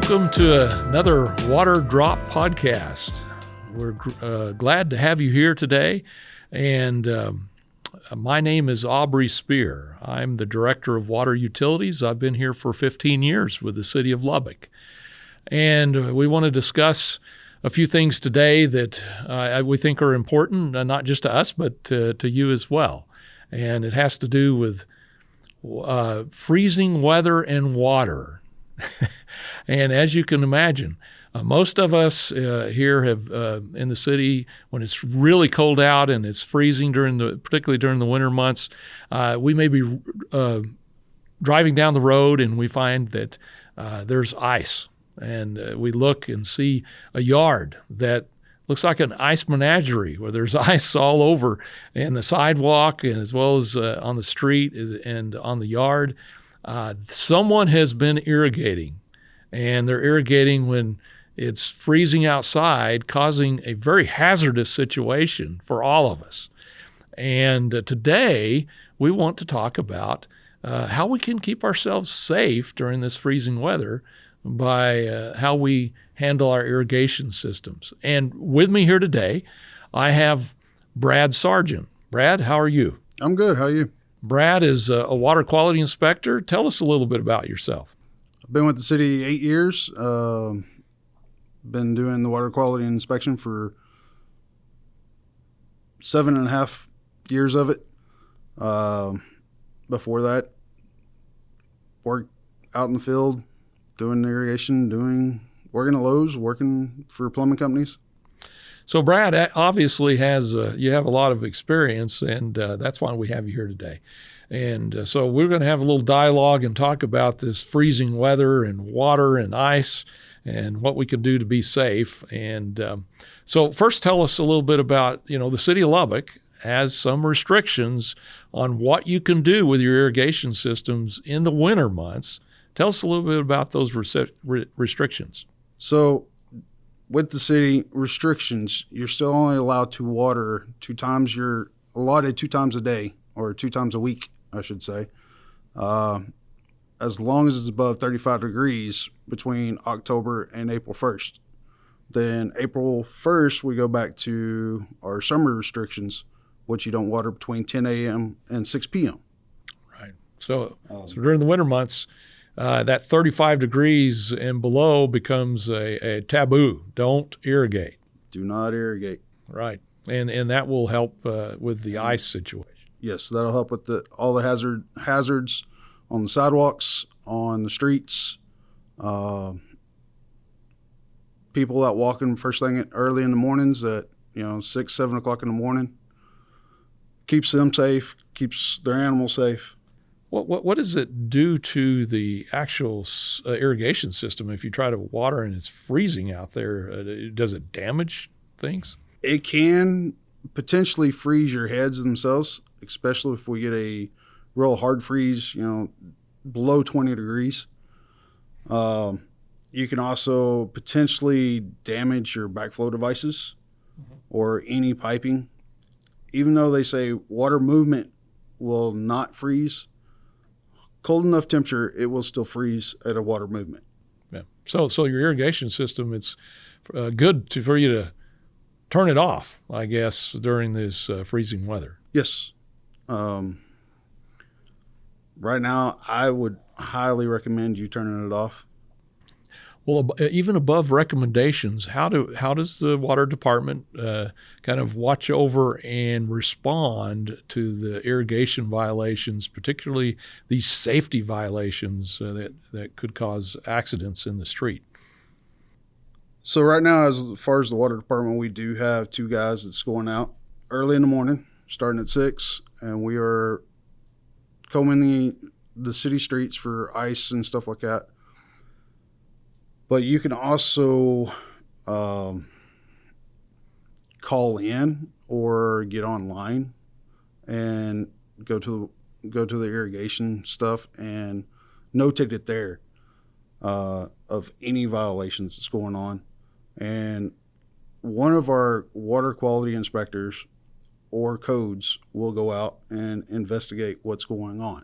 Welcome to another Water Drop podcast. We're glad to have you here today. And my name is Aubrey Spear. I'm the Director of Water Utilities. I've been here for 15 years with the City of Lubbock. And we want to discuss a few things today that we think are important, not just to us, but to you as well. And it has to do with freezing weather and water. And as you can imagine, most of us here have in the city, when it's really cold out and it's freezing particularly during the winter months, we may be driving down the road and we find that there's ice. And we look and see a yard that looks like an ice menagerie where there's ice all over in the sidewalk and as well as on the street and on the yard. Someone has been irrigating, and they're irrigating when it's freezing outside, causing a very hazardous situation for all of us. And today we want to talk about how we can keep ourselves safe during this freezing weather by how we handle our irrigation systems. And with me here today, I have Brad Sargent. Brad, how are you? I'm good. How are you? Brad is a water quality inspector. Tell us a little bit about yourself. I've been with the city 8 years. Been doing the water quality inspection for 7.5 years of it. Before that, worked out in the field, doing irrigation, working at Lowe's, working for plumbing companies. So Brad obviously you have a lot of experience, and that's why we have you here today. And so we're going to have a little dialogue and talk about this freezing weather and water and ice and what we can do to be safe. And so first tell us a little bit about, the city of Lubbock has some restrictions on what you can do with your irrigation systems in the winter months. Tell us a little bit about those restrictions. So with the city restrictions, you're still only allowed to water 2 times. You're allotted 2 times a day, or 2 times a week, I should say, as long as it's above 35 degrees between October and April 1st. Then April 1st, we go back to our summer restrictions, which you don't water between 10 a.m. and 6 p.m. Right. So during the winter months, that 35 degrees and below becomes a taboo. Don't irrigate. Do not irrigate. Right. And that will help with the ice situation. Yes, that'll help with all the hazards on the sidewalks, on the streets. People out walking first thing early in the mornings at 6, 7 o'clock in the morning. Keeps them safe, keeps their animals safe. What does it do to the actual irrigation system if you try to water and it's freezing out there? Does it damage things? It can potentially freeze your heads themselves, especially if we get a real hard freeze, below 20 degrees. You can also potentially damage your backflow devices or any piping. Even though they say water movement will not freeze, cold enough temperature, it will still freeze at a water movement. Yeah. So your irrigation system, it's good for you to turn it off, I guess, during this freezing weather. Yes. Right now, I would highly recommend you turning it off. Well, even above recommendations, how does the water department kind of watch over and respond to the irrigation violations, particularly these safety violations that could cause accidents in the street? So right now, as far as the water department, we do have 2 guys that's going out early in the morning, starting at 6, and we are combing the city streets for ice and stuff like that. But you can also call in or get online and go to the irrigation stuff and notate it there of any violations that's going on. And one of our water quality inspectors or codes will go out and investigate what's going on,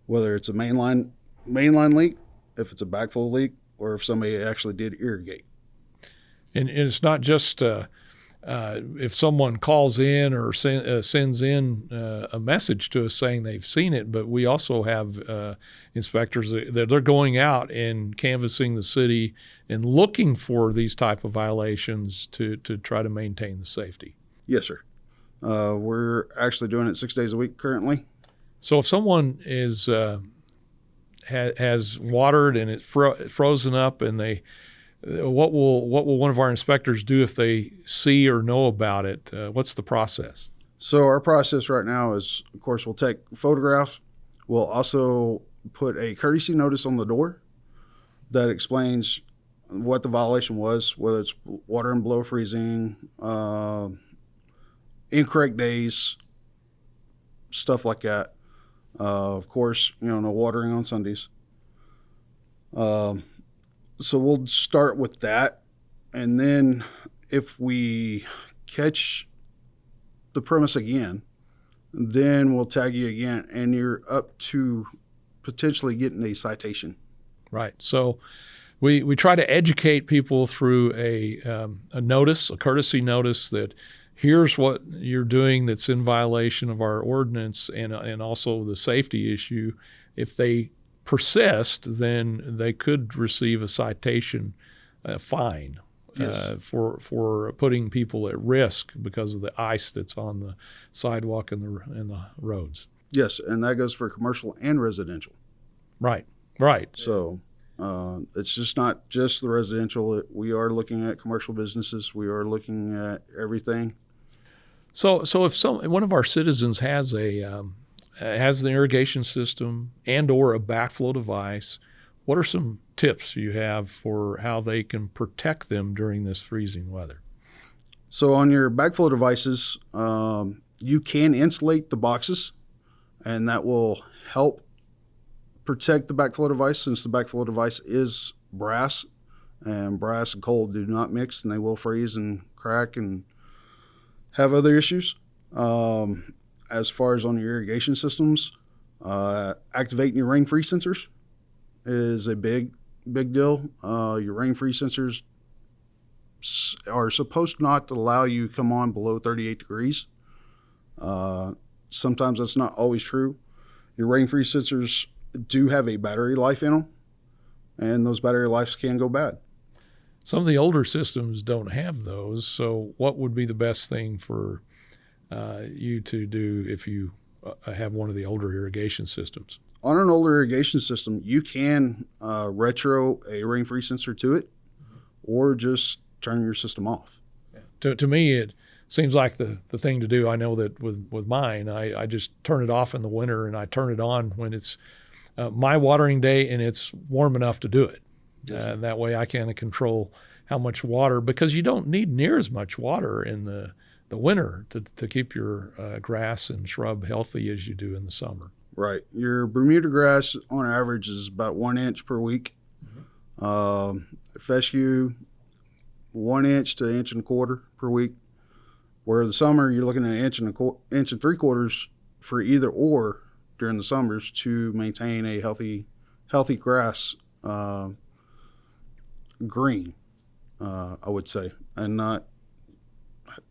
whether it's a mainline leak, if it's a backflow leak, or if somebody actually did irrigate. And it's not just if someone calls in or sends in a message to us saying they've seen it, but we also have inspectors that they're going out and canvassing the city and looking for these type of violations to try to maintain the safety. Yes, sir. We're actually doing it 6 days a week currently. So if someone is has watered and it's frozen up, and what will one of our inspectors do if they see or know about it? What's the process? So our process right now is, of course, we'll take photographs. We'll also put a courtesy notice on the door that explains what the violation was, whether it's water and below freezing, incorrect days, stuff like that. Of course, no watering on Sundays. So we'll start with that. And then if we catch the premise again, then we'll tag you again, and you're up to potentially getting a citation. Right. So we try to educate people through a notice, a courtesy notice, that here's what you're doing that's in violation of our ordinance, and also the safety issue. If they persist, then they could receive a citation, fine, Yes. For putting people at risk because of the ice that's on the sidewalk and the roads. Yes, and that goes for commercial and residential. Right. Right. So it's just not just the residential. We are looking at commercial businesses. We are looking at everything. So if one of our citizens has has the irrigation system and or a backflow device, what are some tips you have for how they can protect them during this freezing weather? So on your backflow devices, you can insulate the boxes, and that will help protect the backflow device, since the backflow device is brass, and brass and coal do not mix, and they will freeze and crack and have other issues. As far as on your irrigation systems, activating your rain-free sensors is a big deal. Your rain-free sensors are supposed not to allow you to come on below 38 degrees. Sometimes that's not always true. Your rain-free sensors do have a battery life in them, and those battery lives can go bad. Some of the older systems don't have those. So what would be the best thing for you to do if you have one of the older irrigation systems? On an older irrigation system, you can retro a rain-free sensor to it, or just turn your system off. To me, it seems like the thing to do. I know that with mine, I just turn it off in the winter, and I turn it on when it's my watering day and it's warm enough to do it. Yes. That way I can control how much water, because you don't need near as much water in the winter to keep your grass and shrub healthy as you do in the summer. Right. Your Bermuda grass on average is about 1 inch per week. Fescue, 1 inch to 1.25 inches per week. Where the summer you're looking at 1 inch and 3/4 for either or during the summers to maintain a healthy grass green, I would say, and not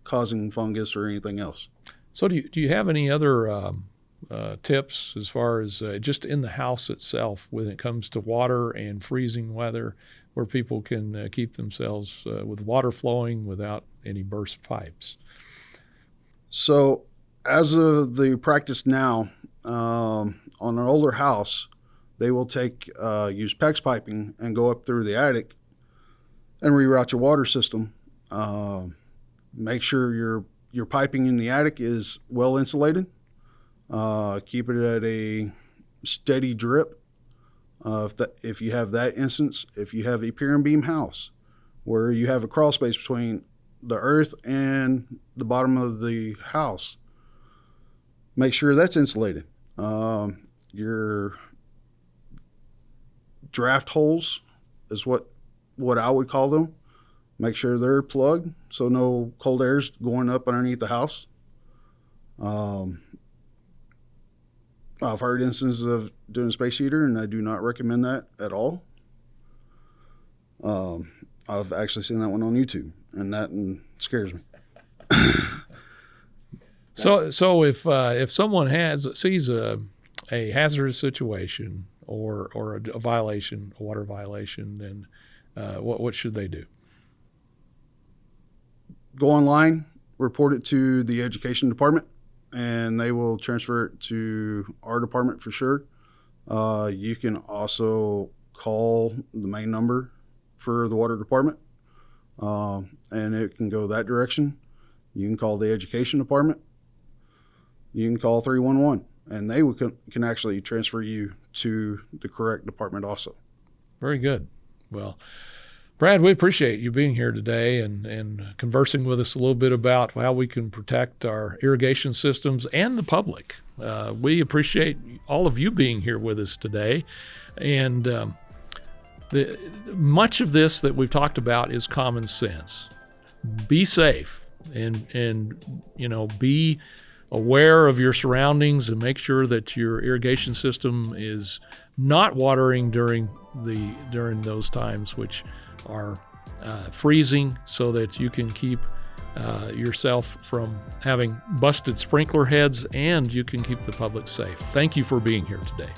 causing fungus or anything else. So do you have any other tips as far as just in the house itself when it comes to water and freezing weather, where people can keep themselves with water flowing without any burst pipes? So as of the practice now, on an older house, they will use PEX piping and go up through the attic and reroute your water system. Make sure your piping in the attic is well insulated. Keep it at a steady drip. If you have that instance, if you have a pier and beam house where you have a crawl space between the earth and the bottom of the house, make sure that's insulated. Your draft holes is what I would call them. Make sure they're plugged so no cold air is going up underneath the house. I've heard instances of doing a space heater, and I do not recommend that at all. I've actually seen that one on YouTube, and that scares me. So if someone sees a hazardous situation or a violation, a water violation, then what should they do? Go online, report it to the education department, and they will transfer it to our department for sure. You can also call the main number for the water department, and it can go that direction. You can call the education department. You can call 311, and they can actually transfer you to the correct department also. Very good. Well, Brad, we appreciate you being here today and conversing with us a little bit about how we can protect our irrigation systems and the public. We appreciate all of you being here with us today. And much of this that we've talked about is common sense. Be safe and be aware of your surroundings and make sure that your irrigation system is not watering during those times which are freezing, so that you can keep yourself from having busted sprinkler heads and you can keep the public safe. Thank you for being here today.